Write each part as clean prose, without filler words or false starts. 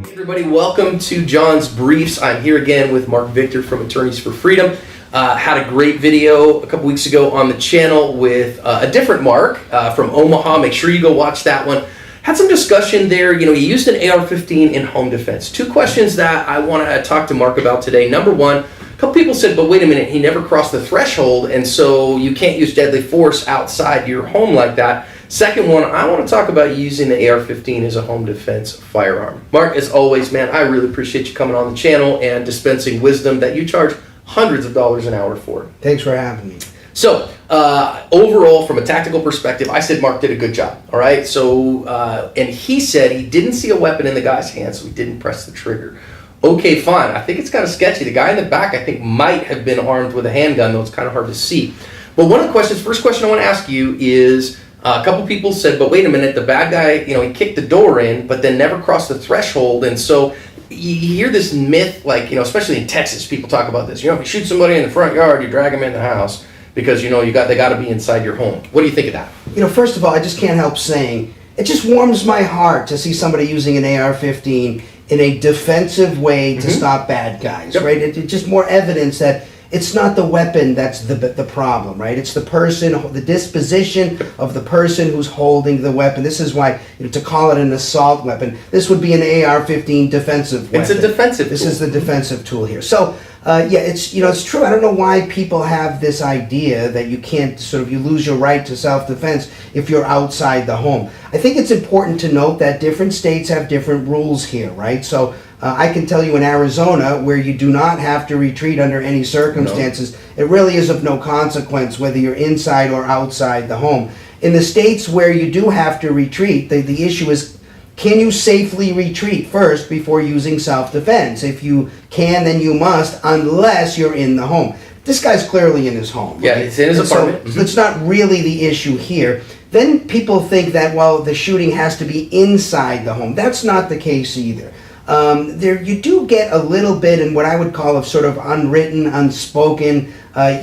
Everybody, welcome to John's Briefs. I'm here again with Marc Victor from Attorneys for Freedom. Had a great video a couple weeks ago on the channel with a different Marc from Omaha. Make sure you go watch that one. Had some discussion there. You know, he used an AR-15 in home defense. Two questions that I want to talk to Marc about today. Number one, a couple people said, but wait a minute, he never crossed the threshold, and so you can't use deadly force outside your home like that. Second one, I want to talk about using the AR-15 as a home defense firearm. Marc, as always, man, I really appreciate you coming on the channel and dispensing wisdom that you charge hundreds of dollars an hour for. Thanks for having me. So, overall, from a tactical perspective, I said Marc did a good job, all right? So, and he said he didn't see a weapon in the guy's hand, so he didn't press the trigger. Okay, fine. I think it's kind of sketchy. The guy in the back, I think, might have been armed with a handgun, though it's kind of hard to see. But one of the questions, first question I want to ask you is, a couple people said, but wait a minute, the bad guy, you know, he kicked the door in, but then never crossed the threshold. And so you hear this myth, like, you know, especially in Texas, people talk about this. You know, if you shoot somebody in the front yard, you drag them in the house because, you know, they got to be inside your home. What do you think of that? You know, first of all, I just can't help saying, it just warms my heart to see somebody using an AR-15 in a defensive way to stop bad guys, right? It's just more evidence that it's not the weapon that's the problem, right? It's the person, the disposition of the person who's holding the weapon. This is why, you know, to call it an assault weapon, this would be an AR-15 defensive weapon. It's a defensive tool. This is the defensive tool here. So, yeah, it's, you know, it's true. I don't know why people have this idea that you can't you lose your right to self-defense if you're outside the home. I think it's important to note that different states have different rules here, right? So, I can tell you in Arizona, where you do not have to retreat under any circumstances, it really is of no consequence whether you're inside or outside the home. In the states where you do have to retreat, the issue is, can you safely retreat first before using self-defense? If you can, then you must, unless you're in the home. This guy's clearly in his home. Yeah, it's in his apartment. So it's not really the issue here. Then people think that, well, the shooting has to be inside the home. That's not the case either. There you do get a little bit in what I would call of sort of unwritten, unspoken.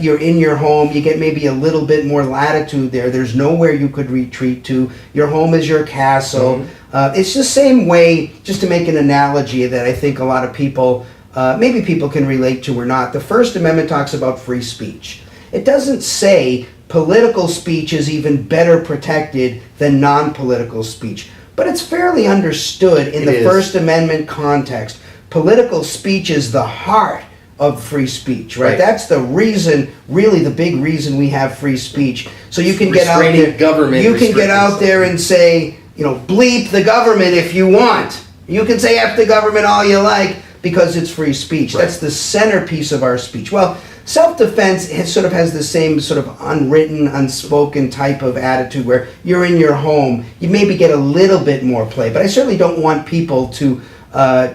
You're in your home, you get maybe a little bit more latitude there. There's nowhere you could retreat to. Your home is your castle. It's the same way, just to make an analogy that I think a lot of people, maybe people can relate to or not. The First Amendment talks about free speech. It doesn't say political speech is even better protected than non-political speech. But it's fairly understood in the First Amendment context. Political speech is the heart of free speech, right? That's the reason, really the big reason we have free speech. So you can get out there, you can get out there and say, you know, bleep the government if you want. You can say F the government all you like because it's free speech. That's the centerpiece of our speech. Well, self-defense has the same sort of unwritten, unspoken type of attitude where you're in your home. You maybe get a little bit more play, but I certainly don't want people to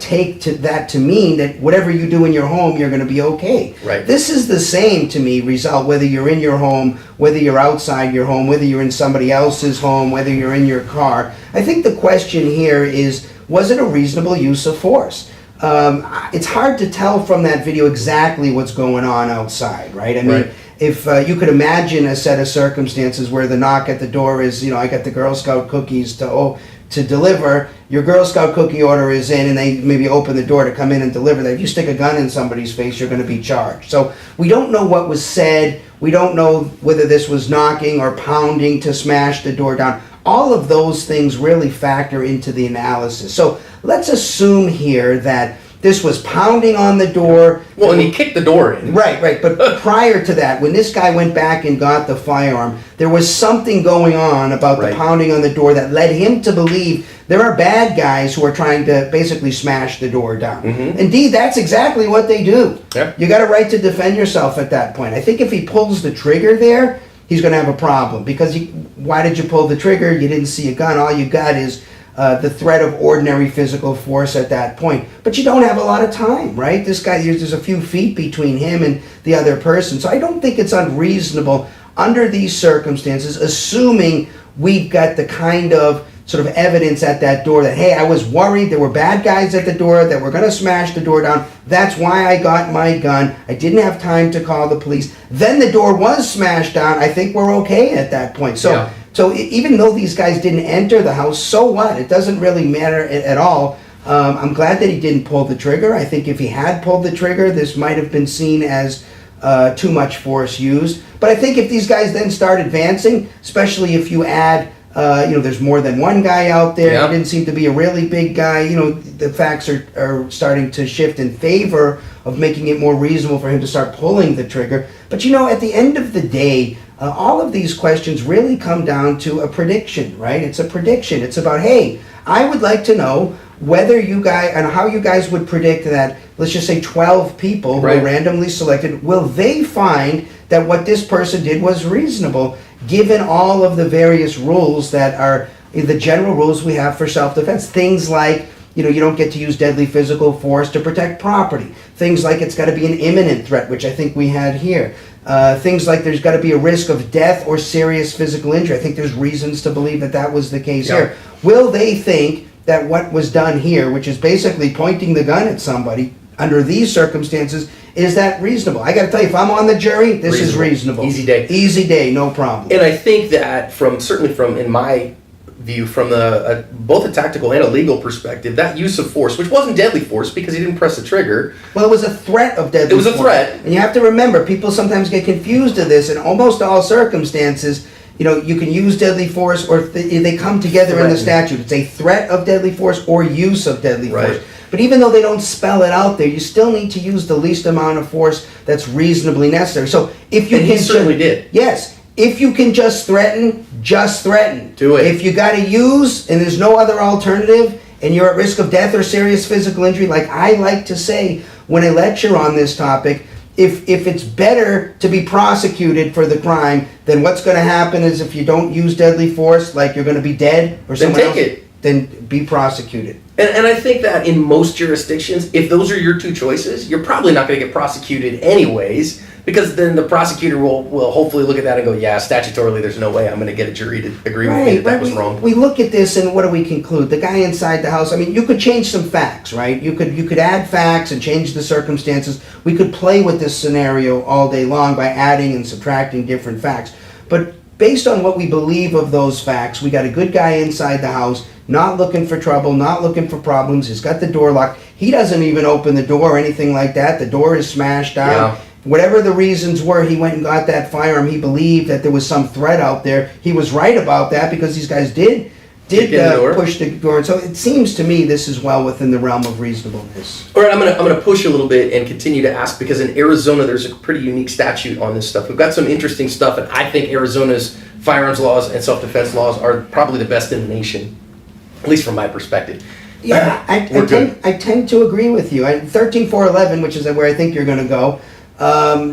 take that to mean that whatever you do in your home, you're going to be okay. Right. This is the same to me result, whether you're in your home, whether you're outside your home, whether you're in somebody else's home, whether you're in your car. I think the question here is, was it a reasonable use of force? It's hard to tell from that video exactly what's going on outside, right? I mean, if you could imagine a set of circumstances where the knock at the door is, you know, I got the Girl Scout cookies to deliver, your Girl Scout cookie order is in, and they maybe open the door to come in and deliver that. If you stick a gun in somebody's face, you're going to be charged. So we don't know what was said. We don't know whether this was knocking or pounding to smash the door down. All of those things really factor into the analysis. So let's assume here that this was pounding on the door. Well, and he kicked the door in. Right. But prior to that, when this guy went back and got the firearm, there was something going on about the pounding on the door that led him to believe there are bad guys who are trying to basically smash the door down. Indeed, that's exactly what they do. You got a right to defend yourself at that point. I think if he pulls the trigger there, he's going to have a problem because why did you pull the trigger? You didn't see a gun. All you got is the threat of ordinary physical force at that point. But you don't have a lot of time, right? This guy, there's a few feet between him and the other person. So I don't think it's unreasonable under these circumstances, assuming we've got the kind of sort of evidence at that door that, hey, I was worried there were bad guys at the door that were going to smash the door down. That's why I got my gun. I didn't have time to call the police. Then the door was smashed down. I think we're okay at that point. So So even though these guys didn't enter the house, so what? It doesn't really matter at all. I'm glad that he didn't pull the trigger. I think if he had pulled the trigger, this might have been seen as too much force used. But I think if these guys then start advancing, especially if you add, there's more than one guy out there. Yeah. He didn't seem to be a really big guy. The facts are starting to shift in favor of making it more reasonable for him to start pulling the trigger. But at the end of the day, all of these questions really come down to a prediction, right? It's a prediction. It's about, hey, I would like to know whether you guys, and how you guys would predict that, let's just say 12 people who Right. were randomly selected, will they find that what this person did was reasonable, given all of the various rules that are the general rules we have for self-defense? Things like, you don't get to use deadly physical force to protect property. Things like it's got to be an imminent threat, which I think we had here. Things like there's got to be a risk of death or serious physical injury. I think there's reasons to believe that was the case here. Will they think that what was done here, which is basically pointing the gun at somebody under these circumstances, is that reasonable? I got to tell you, if I'm on the jury, this is reasonable. Easy day. Easy day, no problem. And I think that certainly from in my view, from the both a tactical and a legal perspective, that use of force, which wasn't deadly force because he didn't press the trigger. Well, it was a threat of deadly force. It was a threat. And you have to remember, people sometimes get confused to this. In almost all circumstances, you can use deadly force, or they come together in the statute. It's a threat of deadly force or use of deadly force. But even though they don't spell it out there, you still need to use the least amount of force that's reasonably necessary. So if you he certainly did. Yes. If you can just threaten, just threaten. Do it. If you got to use, and there's no other alternative, and you're at risk of death or serious physical injury, like I like to say when I lecture on this topic, if it's better to be prosecuted for the crime, then what's going to happen is if you don't use deadly force, like you're going to be dead or someone else, then be prosecuted. And I think that in most jurisdictions, if those are your two choices, you're probably not going to get prosecuted anyways, because then the prosecutor will hopefully look at that and go, yeah, statutorily there's no way I'm going to get a jury to agree with me that was wrong. We look at this and what do we conclude? The guy inside the house, you could change some facts, right? You could add facts and change the circumstances. We could play with this scenario all day long by adding and subtracting different facts. But based on what we believe of those facts, we got a good guy inside the house, not looking for trouble, not looking for problems. He's got the door locked. He doesn't even open the door or anything like that. The door is smashed out. Yeah. Whatever the reasons were, he went and got that firearm. He believed that there was some threat out there. He was right about that because these guys did push the door. So it seems to me this is well within the realm of reasonableness. All right, I'm gonna push a little bit and continue to ask, because in Arizona there's a pretty unique statute on this stuff. We've got some interesting stuff, and I think Arizona's firearms laws and self-defense laws are probably the best in the nation, at least from my perspective. Yeah, I tend to agree with you. 13411, which is where I think you're going to go,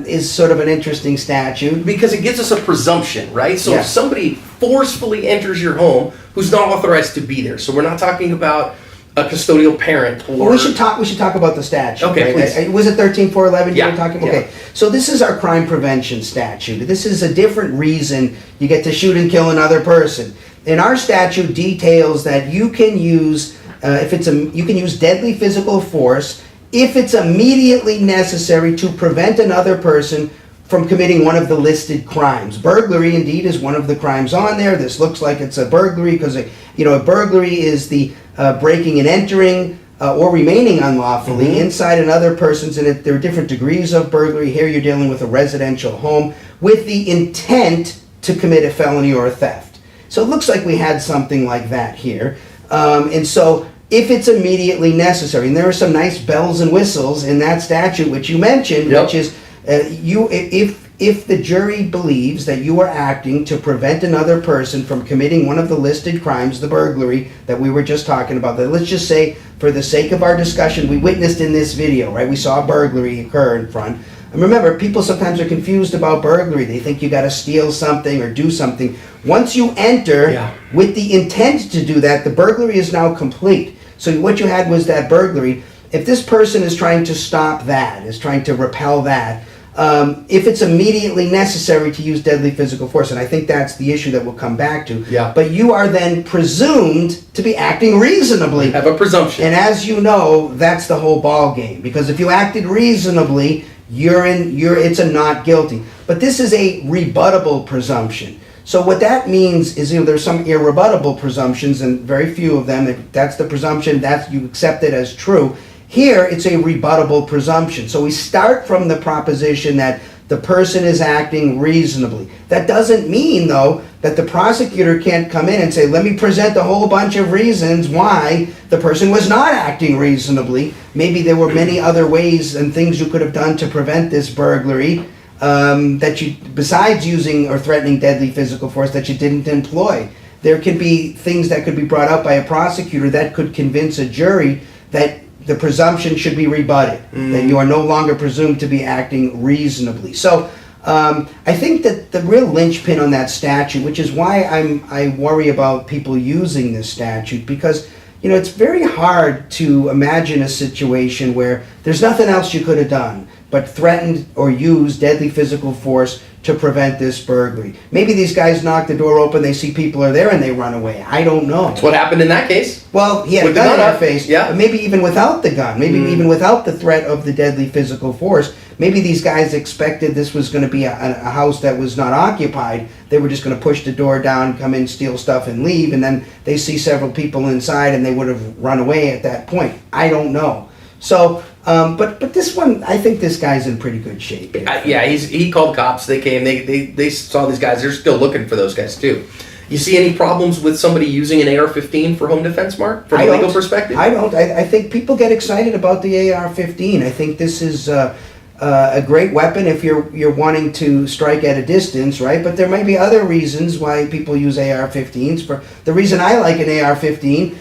is sort of an interesting statute. Because it gives us a presumption, right? So if somebody forcefully enters your home who's not authorized to be there, so we're not talking about a custodial parent or... Well, we should talk about the statute. Okay, right? please. Was it 13411 you Yeah. were talking about? Yeah. Okay, so this is our crime prevention statute. This is a different reason you get to shoot and kill another person. And our statute details that you can use, you can use deadly physical force if it's immediately necessary to prevent another person from committing one of the listed crimes. Burglary, indeed, is one of the crimes on there. This looks like it's a burglary because, a burglary is the breaking and entering or remaining unlawfully inside another person's, and there are different degrees of burglary. Here you're dealing with a residential home with the intent to commit a felony or a theft. So it looks like we had something like that here. And so if it's immediately necessary, and there are some nice bells and whistles in that statute which you mentioned, which is if the jury believes that you are acting to prevent another person from committing one of the listed crimes, the burglary that we were just talking about, that let's just say for the sake of our discussion, we witnessed in this video, right? We saw a burglary occur in front. And remember, people sometimes are confused about burglary. They think you got to steal something or do something. Once you enter with the intent to do that, the burglary is now complete. So what you had was that burglary. If this person is trying to stop that, is trying to repel that, if it's immediately necessary to use deadly physical force, and I think that's the issue that we'll come back to, but you are then presumed to be acting reasonably. Have a presumption. And as you know, that's the whole ball game. Because if you acted reasonably, it's a not guilty. But this is a rebuttable presumption. So what that means is, there's some irrebuttable presumptions, and very few of them. That's the presumption, that you accept it as true. Here, it's a rebuttable presumption. So we start from the proposition that the person is acting reasonably. That doesn't mean, though, that the prosecutor can't come in and say, let me present a whole bunch of reasons why the person was not acting reasonably. Maybe there were many other ways and things you could have done to prevent this burglary that you, besides using or threatening deadly physical force, that you didn't employ. There could be things that could be brought up by a prosecutor that could convince a jury that the presumption should be rebutted, that you are no longer presumed to be acting reasonably. So I think that the real linchpin on that statute, which is why I worry about people using this statute, because it's very hard to imagine a situation where there's nothing else you could have done but threatened or used deadly physical force to prevent this burglary. Maybe these guys knock the door open, they see people are there, and they run away. I don't know. That's what happened in that case. Well, he had a gun in their face. Yeah. Maybe even without the gun. Maybe even without the threat of the deadly physical force. Maybe these guys expected this was going to be a house that was not occupied. They were just going to push the door down, come in, steal stuff, and leave. And then they see several people inside, and they would have run away at that point. I don't know. So, but this one, I think this guy's in pretty good shape. Yeah, he called cops. They came. They saw these guys. They're still looking for those guys too. You see any problems with somebody using an AR-15 for home defense, Mark, from a legal perspective? I don't. I think people get excited about the AR-15. I think this is a great weapon if you're wanting to strike at a distance, right? But there may be other reasons why people use AR-15s. For the reason I like an AR-15,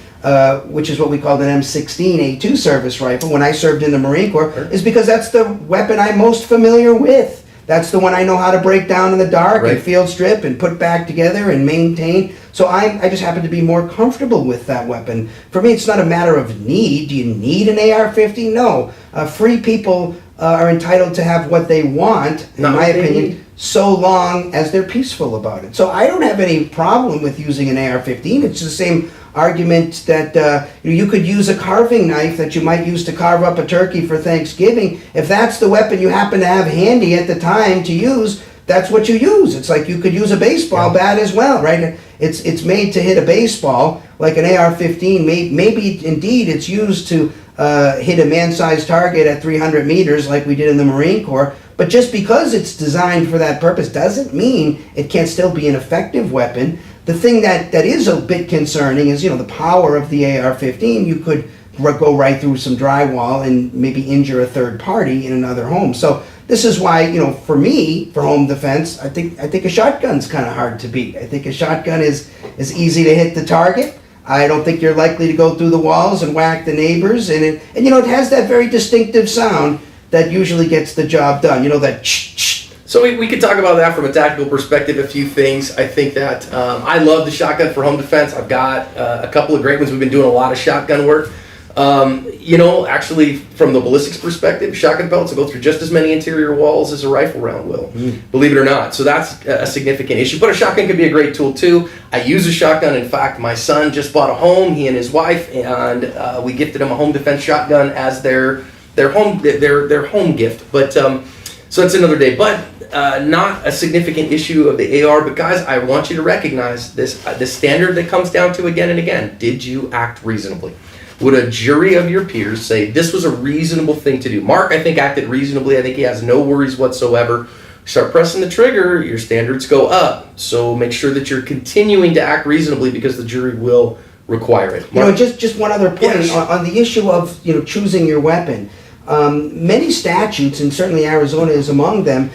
which is what we called an M16 A2 service rifle when I served in the Marine Corps, is because that's the weapon I'm most familiar with. That's the one I know how to break down in the dark and field strip and put back together and maintain. So I just happen to be more comfortable with that weapon. For me, it's not a matter of need. Do you need an AR-15? No. Free people are entitled to have what they want, in my opinion, so long as they're peaceful about it. So I don't have any problem with using an AR-15. It's the same argument that you could use a carving knife that you might use to carve up a turkey for Thanksgiving. If that's the weapon you happen to have handy at the time to use, that's what you use. It's like you could use a baseball bat as well, right? It's made to hit a baseball, like an AR-15. Maybe indeed it's used to hit a man-sized target at 300 meters like we did in the Marine Corps. But just because it's designed for that purpose doesn't mean it can't still be an effective weapon. The thing that is a bit concerning is, the power of the AR-15. You could go right through some drywall and maybe injure a third party in another home. So this is why, for me, for home defense, I think a shotgun's kind of hard to beat. I think a shotgun is easy to hit the target. I don't think you're likely to go through the walls and whack the neighbors. And it has that very distinctive sound that usually gets the job done. That ch-ch. So we could talk about that from a tactical perspective, a few things. I think that I love the shotgun for home defense. I've got a couple of great ones. We've been doing a lot of shotgun work. Actually, from the ballistics perspective, shotgun pellets will go through just as many interior walls as a rifle round will, believe it or not. So that's a significant issue. But a shotgun could be a great tool too. I use a shotgun. In fact, my son just bought a home, he and his wife, and we gifted him a home defense shotgun as their home gift. But so that's another day. But not a significant issue of the AR. But guys, I want you to recognize this standard that comes down to again and again. Did you act reasonably? Would a jury of your peers say this was a reasonable thing to do? Mark, I think, acted reasonably. I think he has no worries whatsoever. Start pressing the trigger, your standards go up. So make sure that you're continuing to act reasonably because the jury will require it. Mark? Just one other point on the issue of choosing your weapon. Many statutes, and certainly Arizona is among them,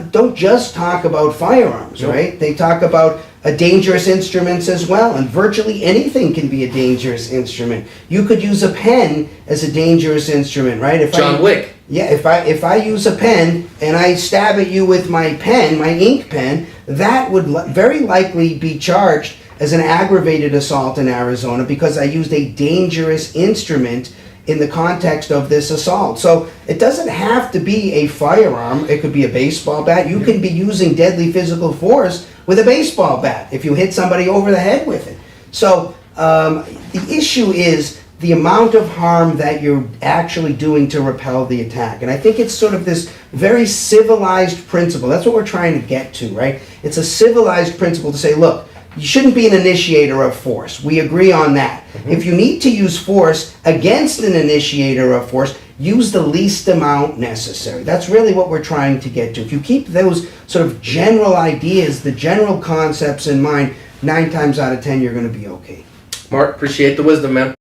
don't just talk about firearms, right? They talk about dangerous instruments as well, and virtually anything can be a dangerous instrument. You could use a pen as a dangerous instrument, right? John Wick. Yeah, if I use a pen and I stab at you with my pen, my ink pen, that would very likely be charged as an aggravated assault in Arizona because I used a dangerous instrument in the context of this assault. So it doesn't have to be a firearm. It could be a baseball bat. You can be using deadly physical force with a baseball bat if you hit somebody over the head with it. So the issue is the amount of harm that you're actually doing to repel the attack. And I think it's sort of this very civilized principle. That's what we're trying to get to, right? It's a civilized principle to say, look, you shouldn't be an initiator of force. We agree on that. If you need to use force against an initiator of force, use the least amount necessary. That's really what we're trying to get to. If you keep those sort of general ideas, the general concepts in mind, 9 times out of 10, you're going to be okay. Mark, appreciate the wisdom, man.